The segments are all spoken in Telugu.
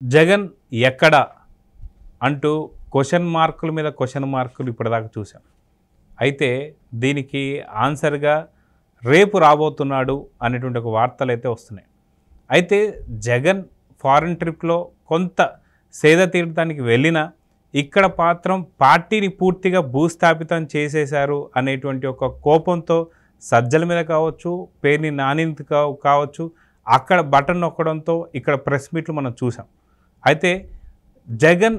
జగన్ ఎక్కడ అంటూ క్వశ్చన్ మార్కుల మీద క్వశ్చన్ మార్కులు ఇప్పటిదాకా చూసాం. అయితే దీనికి ఆన్సర్గా రేపు రాబోతున్నాడు అనేటువంటి ఒక వార్తలు అయితే వస్తున్నాయి. అయితే జగన్ ఫారిన్ ట్రిప్లో కొంత సేద తీర్థానికి వెళ్ళినా ఇక్కడ మాత్రం పార్టీని పూర్తిగా భూస్థాపితం చేసేశారు అనేటువంటి ఒక కోపంతో సజ్జల మీద కావచ్చు, పేర్ని నానింది కావచ్చు, అక్కడ బటన్ నొక్కడంతో ఇక్కడ ప్రెస్ మీట్లు మనం చూసాం. అయితే జగన్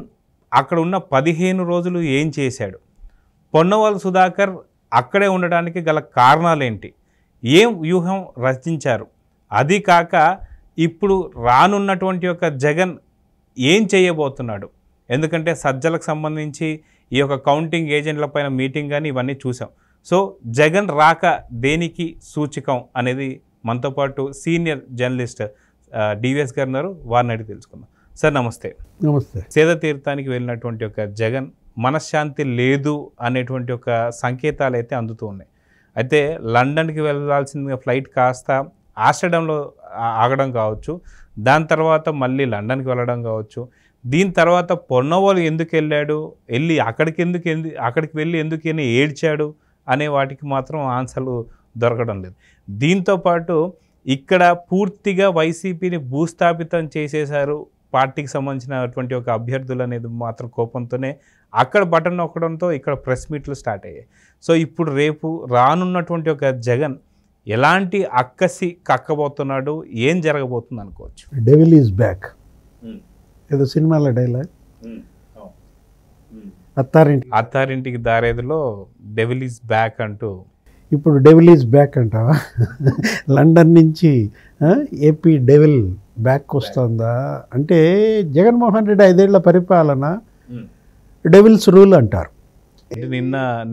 అక్కడ ఉన్న 15 రోజులు ఏం చేశాడు, పొన్నవాళ్ళు సుధాకర్ అక్కడే ఉండడానికి గల కారణాలేంటి, ఏం వ్యూహం రచించారు, అది కాక ఇప్పుడు రానున్నటువంటి యొక్క జగన్ ఏం చేయబోతున్నాడు. ఎందుకంటే సజ్జలకు సంబంధించి ఈ యొక్క కౌంటింగ్ ఏజెంట్ల పైన మీటింగ్ కానీ ఇవన్నీ చూసాం. సో జగన్ రాక దేనికి సూచికం అనేది మనతో పాటు సీనియర్ జర్నలిస్ట్ డివిఎస్ గారు ఉన్నారు, వారిని అడిగి తెలుసుకుందాం. సార్ నమస్తే. నమస్తే. సేద తీర్థానికి వెళ్ళినటువంటి ఒక జగన్ మనశ్శాంతి లేదు అనేటువంటి ఒక సంకేతాలు అయితే అందుతూ ఉన్నాయి. అయితే లండన్కి వెళ్ళాల్సిన ఫ్లైట్ కాస్త ఆస్టర్డామ్లో ఆగడం కావచ్చు, దాని తర్వాత మళ్ళీ లండన్కి వెళ్ళడం కావచ్చు, దీని తర్వాత పొన్నవాళ్ళు ఎందుకు వెళ్ళాడు, అక్కడికి వెళ్ళి ఎందుకు ఏడ్చాడు అనే వాటికి మాత్రం ఆన్సర్లు దొరకడం లేదు. దీంతోపాటు ఇక్కడ పూర్తిగా వైసీపీని భూస్థాపితం చేసేశారు పార్టీకి సంబంధించినటువంటి ఒక అభ్యర్థులు అనేది మాత్రం కోపంతోనే అక్కడ బటన్ నొక్కడంతో ఇక్కడ ప్రెస్ మీట్లు స్టార్ట్ అయ్యాయి. సో ఇప్పుడు రేపు రానున్నటువంటి ఒక జగన్ ఎలాంటి అక్కసి కక్కబోతున్నాడు, ఏం జరగబోతుంది అనుకోవచ్చు. డెవిల్ ఈజ్ బ్యాక్ ఏదో సినిమాలో డైలాగ్, అత్తారింటికి దారేదిలో డెవిల్ ఈజ్ బ్యాక్ అంటూ ఇప్పుడు డెవిల్ ఈజ్ బ్యాక్ అంటావా? లండన్ నుంచి ఏపీ డెవిల్ బ్యాక్ వస్తుందా అంటే జగన్మోహన్ రెడ్డి 5 ఏళ్ల పరిపాలన డెవిల్స్ రూల్ అంటారు.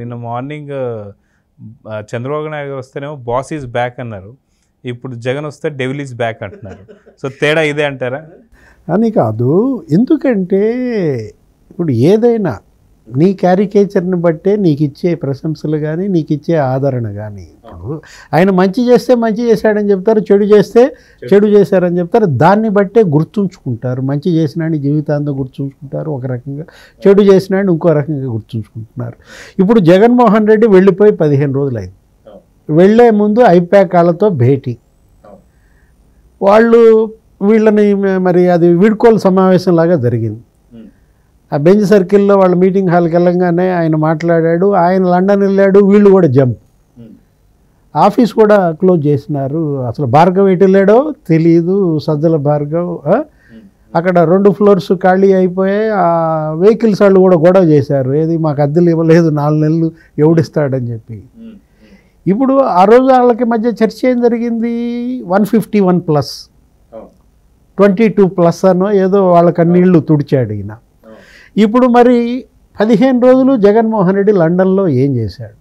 నిన్న మార్నింగ్ చంద్రబాబు నాయుడు గారు వస్తేనేమో బాస్ ఈజ్ బ్యాక్ అన్నారు, ఇప్పుడు జగన్ వస్తే డెవిల్ ఈజ్ బ్యాక్ అంటున్నారు. సో తేడా ఇదే అంటారా? అని కాదు, ఎందుకంటే ఇప్పుడు ఏదైనా నీ క్యారికేచర్ని బట్టే నీకు ఇచ్చే ప్రశంసలు కానీ నీకు ఇచ్చే ఆదరణ కానీ, ఇప్పుడు ఆయన మంచి చేస్తే మంచి చేశాడని చెప్తారు, చెడు చేస్తే చెడు చేశారని చెప్తారు, దాన్ని బట్టే గుర్తుంచుకుంటారు. మంచి చేసినాడిని జీవితాంతం గుర్తుంచుకుంటారు ఒక రకంగా, చెడు చేసినాడిని ఇంకో రకంగా గుర్తుంచుకుంటున్నారు. ఇప్పుడు జగన్మోహన్ రెడ్డి వెళ్ళిపోయి 15 రోజులు అయింది. వెళ్ళే ముందు ఐపాక్ వాళ్ళతో భేటీ, వాళ్ళు వీళ్ళని మరి అది వీడ్కోలు సమావేశం లాగా జరిగింది. ఆ బెంచ్ సర్కిల్లో వాళ్ళ మీటింగ్ హాల్కి వెళ్ళంగానే ఆయన మాట్లాడాడు, ఆయన లండన్ వెళ్ళాడు, వీళ్ళు కూడా జంప్. ఆఫీస్ కూడా క్లోజ్ చేసినారు. అసలు భార్గవ్ ఎటు వెళ్ళాడో తెలియదు, సజ్జల భార్గవ్. అక్కడ 2 ఫ్లోర్స్ ఖాళీ అయిపోయాయి. ఆ వెహికల్స్ వాళ్ళు కూడా గొడవ చేశారు, ఏది మాకు అద్దెలు ఇవ్వలేదు 4 నెలలు ఎవడిస్తాడని చెప్పి. ఇప్పుడు ఆ రోజు వాళ్ళకి మధ్య చర్చ ఏం జరిగింది, 151+, 22+ అనో ఏదో వాళ్ళ కన్నీళ్లు తుడిచాడు ఈయన. ఇప్పుడు మరి 15 రోజులు జగన్మోహన్ రెడ్డి లండన్లో ఏం చేశాడు,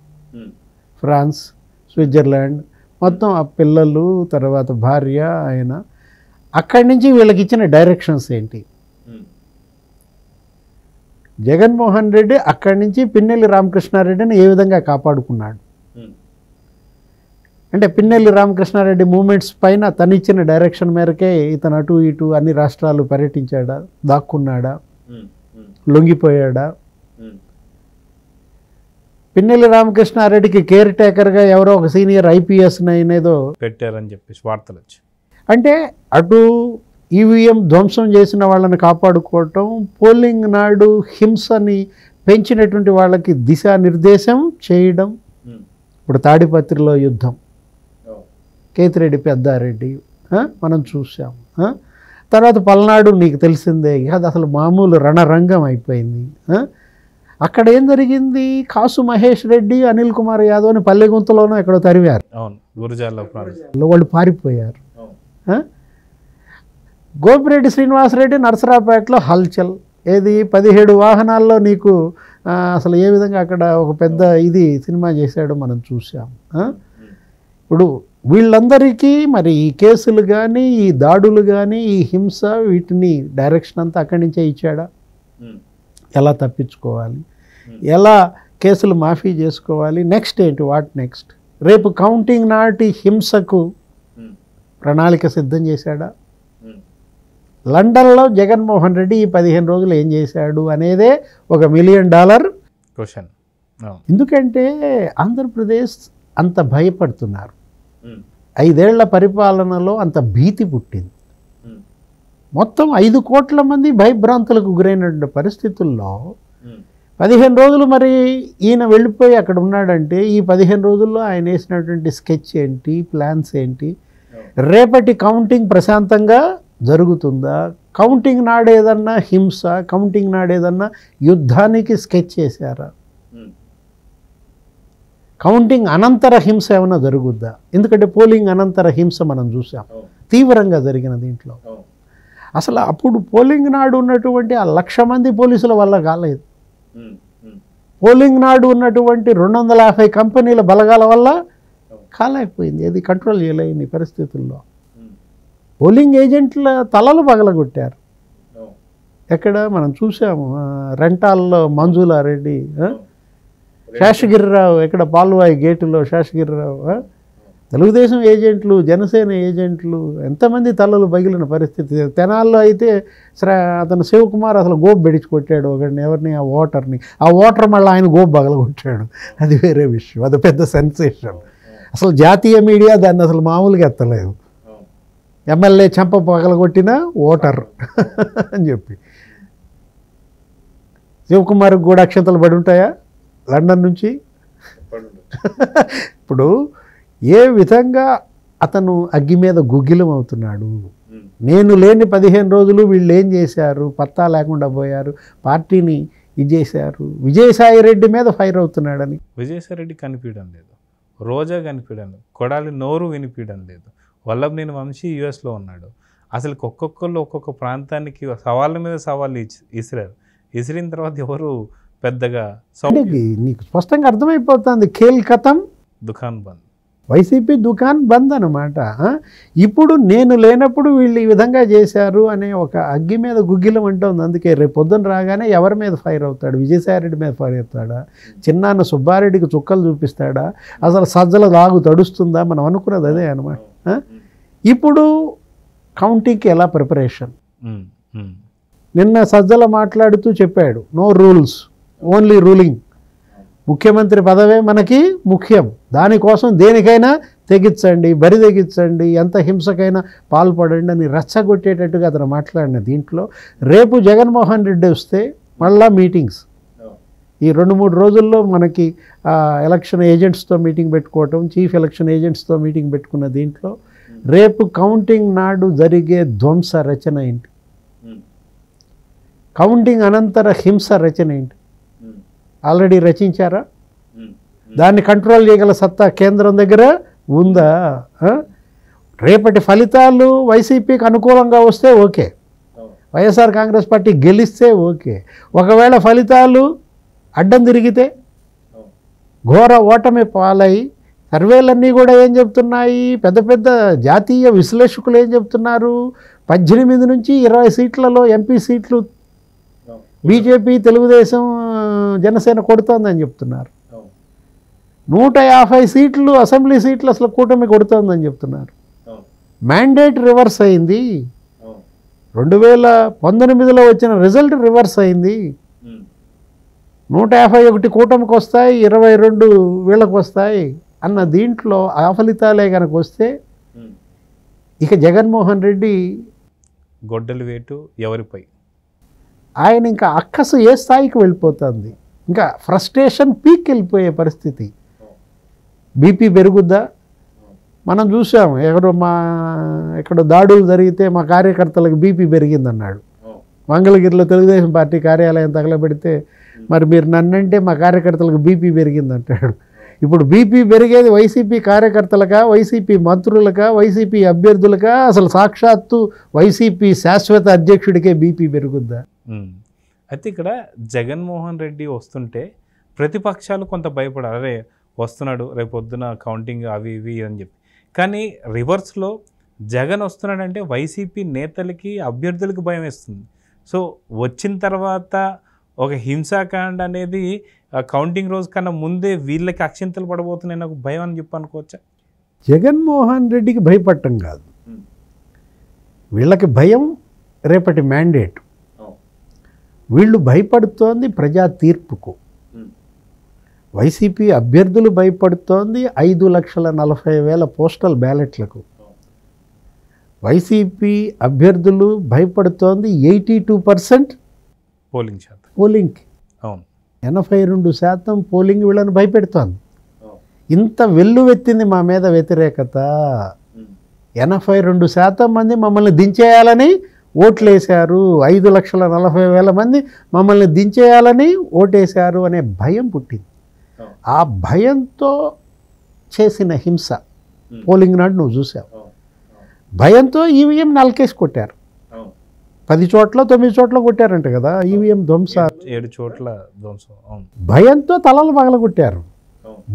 ఫ్రాన్స్, స్విట్జర్లాండ్, మొత్తం ఆ పిల్లలు, తర్వాత భార్య, ఆయన అక్కడి నుంచి వీళ్ళకి ఇచ్చిన డైరెక్షన్స్ ఏంటి. జగన్మోహన్ రెడ్డి అక్కడి నుంచి పిన్నెల్లి రామకృష్ణారెడ్డిని ఏ విధంగా కాపాడుకున్నాడు అంటే, పిన్నెల్లి రామకృష్ణారెడ్డి మూమెంట్స్ పైన తనిచ్చిన డైరెక్షన్ మేరకే ఇతను అటు ఇటు అన్ని రాష్ట్రాలు పర్యటించాడా, దాక్కున్నాడా, లొంగిపోయాడా? పిన్నెల్లి రామకృష్ణారెడ్డికి కేర్ టేకర్గా ఎవరో ఒక సీనియర్ IPS ఏదో పెట్టారని చెప్పేసి వార్తలు వచ్చి, అంటే అటు ఈవీఎం ధ్వంసం చేసిన వాళ్ళని కాపాడుకోవటం, పోలింగ్ నాడు హింసని పెంచినటువంటి వాళ్ళకి దిశానిర్దేశం చేయడం. ఇప్పుడు తాడిపత్రిలో యుద్ధం, కేతిరెడ్డి పెద్దారెడ్డి మనం చూసాం. తర్వాత పల్నాడు నీకు తెలిసిందే, అది అసలు మామూలు రణరంగం అయిపోయింది. అక్కడ ఏం జరిగింది, కాసు మహేష్ రెడ్డి, అనిల్ కుమార్ యాదవ్ అని పల్లెగుంతలోనూ ఎక్కడో తరివారు, వాళ్ళు పారిపోయారు. గోపిరెడ్డి శ్రీనివాసరెడ్డి నరసరావుపేటలో హల్చల్, ఏది 17 వాహనాల్లో నీకు అసలు ఏ విధంగా అక్కడ ఒక పెద్ద ఇది సినిమా చేశాడో మనం చూసాం. ఇప్పుడు వీళ్ళందరికీ మరి ఈ కేసులు కానీ, ఈ దాడులు కానీ, ఈ హింస, వీటిని డైరెక్షన్ అంతా అక్కడి నుంచే ఇచ్చాడా, ఎలా తప్పించుకోవాలి, ఎలా కేసులు మాఫీ చేసుకోవాలి, నెక్స్ట్ ఏంటి, వాట్ నెక్స్ట్, రేపు కౌంటింగ్ నాటి హింసకు ప్రణాళిక సిద్ధం చేశాడా? లండన్లో జగన్మోహన్ రెడ్డి ఈ 15 రోజులు ఏం చేశాడు అనేదే $1 మిలియన్ క్వశ్చన్. ఎందుకంటే ఆంధ్రప్రదేశ్ అంత భయపడుతున్నారు. 5 ఏళ్ల పరిపాలనలో అంత భీతి పుట్టింది. మొత్తం 5 కోట్ల మంది భయభ్రాంతులకు గురైన పరిస్థితుల్లో 15 రోజులు మరి ఈయన వెళ్ళిపోయి అక్కడ ఉన్నాడంటే ఈ 15 రోజుల్లో ఆయన వేసినటువంటి స్కెచ్ ఏంటి, ప్లాన్స్ ఏంటి, రేపటి కౌంటింగ్ ప్రశాంతంగా జరుగుతుందా, కౌంటింగ్ నాడేదన్నా హింస, కౌంటింగ్ నాడేదన్నా యుద్ధానికి స్కెచ్ చేశారా, కౌంటింగ్ అనంతర హింస ఏమైనా జరుగుద్దా? ఎందుకంటే పోలింగ్ అనంతర హింస మనం చూసాం తీవ్రంగా జరిగిన దీంట్లో. అసలు అప్పుడు పోలింగ్ నాడు ఉన్నటువంటి ఆ 1,00,000 మంది పోలీసుల వల్ల కాలేదు. పోలింగ్ నాడు ఉన్నటువంటి 250 కంపెనీల బలగాల వల్ల కాలేకపోయింది. అది కంట్రోల్ చేయలేని పరిస్థితుల్లో పోలింగ్ ఏజెంట్ల తలలు పగలగొట్టారు. ఎక్కడ మనం చూసాము, రెంటాల్లో మంజులారెడ్డి, శేషగిరిరావు, ఎక్కడ పాల్వాయి గేటులో శేషగిరిరావు, తెలుగుదేశం ఏజెంట్లు, జనసేన ఏజెంట్లు, ఎంతమంది తలలు పగిలిన పరిస్థితి. తెనాల్లో అయితే అతను శివకుమార్ అసలు గోపు బెడిచి కొట్టాడు ఒకడిని, ఎవరిని, ఆ ఓటర్ని. ఆ ఓటర్ మళ్ళీ ఆయన గోపు పగలగొట్టాడు. అది వేరే విషయం, అది పెద్ద సెన్సేషన్. అసలు జాతీయ మీడియా దాన్ని అసలు మామూలుగా ఎత్తలేదు. ఎమ్మెల్యే చెంప పగలగొట్టిన ఓటర్ అని చెప్పి. శివకుమార్కి కూడా అక్షంతలు పడి ఉంటాయా లండన్ నుంచి? ఇప్పుడు ఏ విధంగా అతను అగ్గి మీద గుగ్గిలం అవుతున్నాడు. నేను లేని 15 రోజులు వీళ్ళు ఏం చేశారు, పత్తా లేకుండా పోయారు, పార్టీని ఇది చేశారు. విజయసాయి రెడ్డి మీద ఫైర్ అవుతున్నాడని. విజయసాయి రెడ్డి కనిపించడం లేదు, రోజా కనిపించడం లేదు, కొడాలి నోరు వినిపించడం లేదు, వల్లభనేని వంశీ యుఎస్లో ఉన్నాడు. అసలు ఒక్కొక్కళ్ళు ఒక్కొక్క ప్రాంతానికి సవాళ్ళ మీద సవాళ్ళు ఇసిరారు. ఇసిరిన తర్వాత ఎవరు పెద్దగా నీకు స్పష్టంగా అర్థమైపోతుంది. ఖేల్ ఖతం, దుకాన్ బంద్, వైసీపీ దుకాన్ బంద్ అన్నమాట. ఇప్పుడు నేను లేనప్పుడు వీళ్ళు ఈ విధంగా చేశారు అనే ఒక అగ్గి మీద గుగ్గిలం అంటుంది. అందుకే రేపు పొద్దున రాగానే ఎవరి మీద ఫైర్ అవుతాడు? విజయసాయిరెడ్డి మీద ఫైర్ అవుతాడా? చిన్నాన్న సుబ్బారెడ్డికి చుక్కలు చూపిస్తాడా? అసలు సజ్జల దాగు తడుస్తుందా? మనం అనుకున్నది అదే అనమాట. ఇప్పుడు కౌంటింగ్కి ఎలా ప్రిపరేషన్? నిన్న సజ్జల మాట్లాడుతూ చెప్పాడు, నో రూల్స్, ఓన్లీ రూలింగ్. ముఖ్యమంత్రి పదవే మనకి ముఖ్యం, దానికోసం దేనికైనా తెగించండి, బరి తెగించండి, ఎంత హింసకైనా పాల్పడండి అని రెచ్చగొట్టేటట్టుగా అతను మాట్లాడిన దీంట్లో రేపు జగన్మోహన్ రెడ్డి వస్తే మళ్ళా మీటింగ్స్. ఈ 2-3 రోజుల్లో మనకి ఎలక్షన్ ఏజెంట్స్తో మీటింగ్ పెట్టుకోవటం, చీఫ్ ఎలక్షన్ ఏజెంట్స్తో మీటింగ్ పెట్టుకున్న దీంట్లో రేపు కౌంటింగ్ నాడు జరిగే ధ్వంస రచన ఏంటి, కౌంటింగ్ అనంతర హింస రచన ఏంటి, ఆల్రెడీ రచించారా? దాన్ని కంట్రోల్ చేయగల సత్తా కేంద్రం దగ్గర ఉందా? రేపటి ఫలితాలు వైసీపీకి అనుకూలంగా వస్తే ఓకే, వైఎస్ఆర్ కాంగ్రెస్ పార్టీ గెలిస్తే ఓకే. ఒకవేళ ఫలితాలు అడ్డం తిరిగితే ఘోర ఓటమి పాలై, సర్వేలన్నీ కూడా ఏం చెప్తున్నాయి, పెద్ద పెద్ద జాతీయ విశ్లేషకులు ఏం చెప్తున్నారు, 18 నుంచి 20 సీట్లలో ఎంపీ సీట్లు బీజేపీ, తెలుగుదేశం, జనసేన కొడుతోందని చెప్తున్నారు. 150 సీట్లు అసెంబ్లీ సీట్లు అసలు కూటమి కొడుతోందని చెప్తున్నారు. మ్యాండేట్ రివర్స్ అయింది. 2019లో వచ్చిన రిజల్ట్ రివర్స్ అయింది. 151 కూటమికి వస్తాయి, 22 వీళ్ళకి వస్తాయి అన్న దీంట్లో ఆ ఫలితాలే కనుక వస్తే ఇక జగన్మోహన్ రెడ్డి గొడ్డలి వేటు ఎవరిపై? ఆయన ఇంకా అక్కసు ఏ స్థాయికి వెళ్ళిపోతుంది, ఇంకా ఫ్రస్ట్రేషన్ పీక్ వెళ్ళిపోయే పరిస్థితి. బీపీ పెరుగుద్దా? మనం చూసాము, ఎక్కడో దాడులు జరిగితే మా కార్యకర్తలకు బీపీ పెరిగిందన్నాడు. మంగళగిరిలో తెలుగుదేశం పార్టీ కార్యాలయం తగలబెడితే మరి మీరు నన్నంటే మా కార్యకర్తలకు బీపీ పెరిగిందంటాడు. ఇప్పుడు బీపీ పెరిగేది వైసీపీ కార్యకర్తలకా, వైసీపీ మంత్రులకా, వైసీపీ అభ్యర్థులకా, అసలు సాక్షాత్తు వైసీపీ శాశ్వత అధ్యక్షుడికే బీపీ పెరుగుద్దా? అయితే ఇక్కడ జగన్మోహన్ రెడ్డి వస్తుంటే ప్రతిపక్షాలు కొంత భయపడారు, అరే వస్తున్నాడు రేపు పొద్దున కౌంటింగ్ అవి ఇవి అని చెప్పి. కానీ రివర్స్లో జగన్ వస్తున్నాడంటే వైసీపీ నేతలకి, అభ్యర్థులకి భయం వేస్తుంది. సో వచ్చిన తర్వాత ఒక హింసాకాండ అనేది కౌంటింగ్ రోజు కన్నా ముందే వీళ్ళకి అక్షింతలు పడబోతున్నాయి నాకు భయం అని చెప్పి అనుకోవచ్చా? జగన్మోహన్ రెడ్డికి భయపడటం కాదు, వీళ్ళకి భయం రేపటి మ్యాండేట్. వీళ్ళు భయపడుతోంది ప్రజా తీర్పుకు. వైసీపీ అభ్యర్థులు భయపడుతోంది 5,40,000 పోస్టల్ బ్యాలెట్లకు. వైసీపీ అభ్యర్థులు భయపడుతోంది 82% పోలింగ్ శాతం పోలింగ్కి. అవును 82% పోలింగ్ వీళ్ళని భయపెడుతోంది. ఇంత వెల్లువెత్తింది మా మీద వ్యతిరేకత. 82% మంది మమ్మల్ని దించేయాలని ఓట్లేశారు, 5,40,000 మంది మమ్మల్ని దించేయాలని ఓటేశారు అనే భయం పుట్టింది. ఆ భయంతో చేసిన హింస పోలింగ్ నాడు నువ్వు చూసావు. భయంతో ఈవీఎం నలకేసి కొట్టారు. 10 చోట్ల 9 చోట్ల కొట్టారంట కదా ఈవీఎం ధ్వంస. 7 చోట్ల ధ్వంసం. అవును భయంతో తలలు పగలగొట్టారు.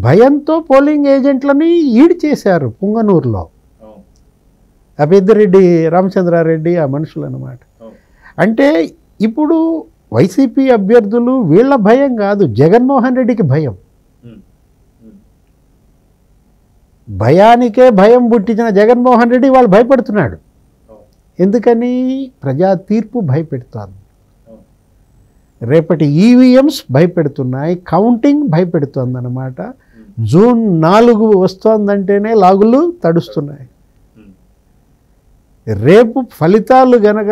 భయంతో పోలింగ్ ఏజెంట్లని ఈడ్ చేశారు పుంగనూరులో. ఆ పెద్దిరెడ్డి రామచంద్రారెడ్డి ఆ మనుషులు అన్నమాట. అంటే ఇప్పుడు వైసీపీ అభ్యర్థులు వీళ్ళ భయం కాదు, జగన్మోహన్ రెడ్డికి భయం. భయానికే భయం పుట్టించిన జగన్మోహన్ రెడ్డి వాళ్ళు భయపడుతున్నాడు. ఎందుకని? ప్రజా తీర్పు భయపెడుతోంది. రేపటి ఈవీఎంస్ భయపెడుతున్నాయి, కౌంటింగ్ భయపెడుతోంది అన్నమాట. జూన్ 4 వస్తోందంటేనే లాగులు తడుస్తున్నాయి. రేపు ఫలితాలు గనక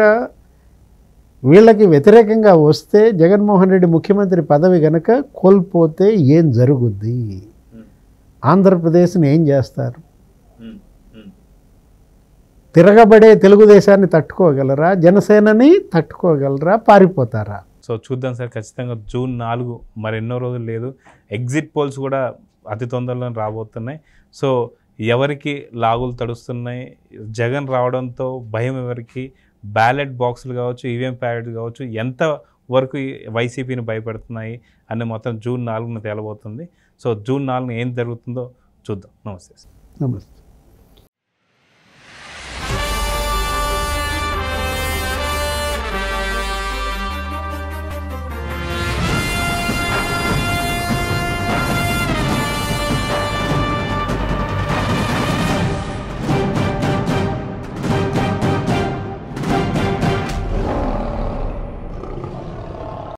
వీళ్ళకి వ్యతిరేకంగా వస్తే, జగన్మోహన్ రెడ్డి ముఖ్యమంత్రి పదవి గనక కోల్పోతే ఏం జరుగుద్ది? ఆంధ్రప్రదేశ్ని ఏం చేస్తారు? తిరగబడే తెలుగుదేశాన్ని తట్టుకోగలరా? జనసేనని తట్టుకోగలరా? పారిపోతారా? సో చూద్దాం సార్. ఖచ్చితంగా జూన్ 4 మరెన్నో రోజులు లేదు. ఎగ్జిట్ పోల్స్ కూడా అతి తొందరలో రాబోతున్నాయి. సో ఎవరికి లాగులు తడుస్తున్నాయి, జగన్ రావడంతో భయం ఎవరికి, బ్యాలెట్ బాక్సులు కావచ్చు, ఈవీఎం ప్యాడ్ కావచ్చు, ఎంత వరకు వైసీపీని భయపెడుతున్నాయి అని మొత్తం జూన్ 4న తేలబోతుంది. సో జూన్ 4న ఏం జరుగుతుందో చూద్దాం. నమస్తే. నమస్తే.